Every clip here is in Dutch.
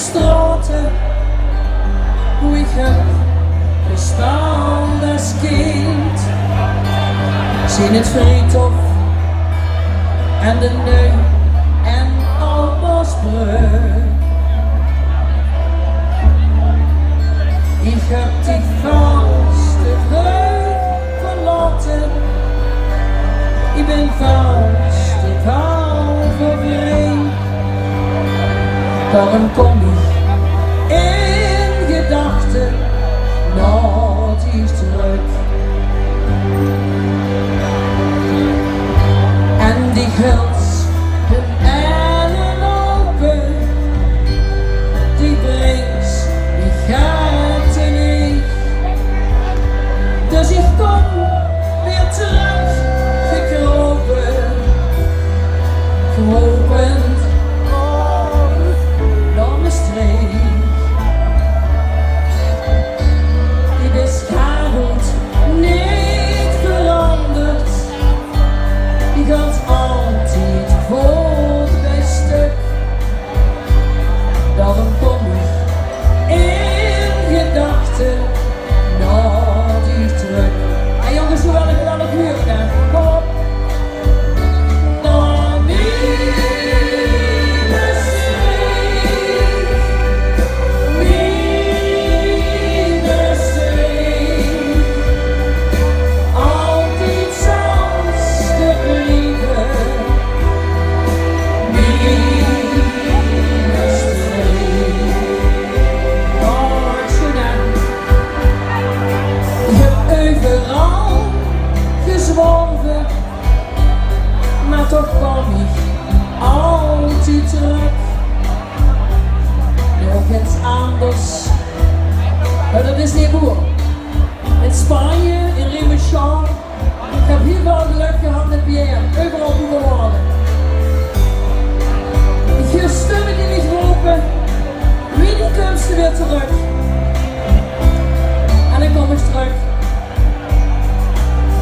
straten hoe ik heb gestaan als kind. Zie het friedhof en de Neu en Albersbrug. Ik heb die vaste vreugd verlaten. Ik ben vast de vervreemd. Daarom kom ik in gedachten naar die terug. En die hult hun ellen open, die brengt die gaten in. Dus ik kom weer terug, gekropen, geopend naar mijn streek. Die beschavend niet veranderd, die gaat altijd voor het beste. Daarom kom ik in gedachten naar die terug. Hey jongens, hoewel ik wel een uur ga, kom op. Naar die gezworven, maar toch kwam ik altijd terug. Nog iets anders, maar dat is niet boer. In Spanje, in Rimechamp, ik heb hier wel geluk gehad met Pierre, overal boeren worden. Ik ga stemmen die niet roepen, wie die kunsten weer terug. En dan kom ik terug.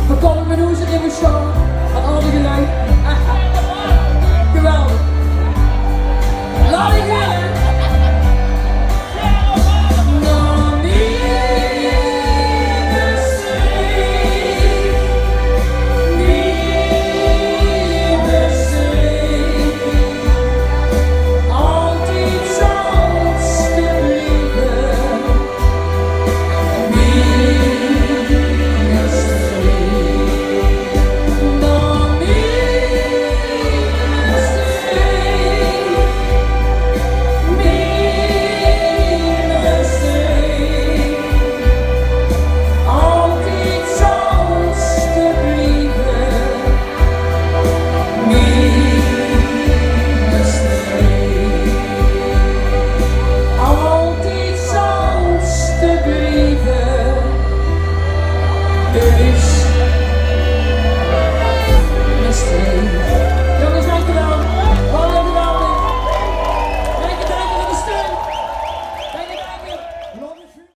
We komen met hoe ze in de show, aan al die geluid. Geweldig. Laat ik willen. Naar die bestreek, die bestreek. Altijd zoals te blijven. Mistake.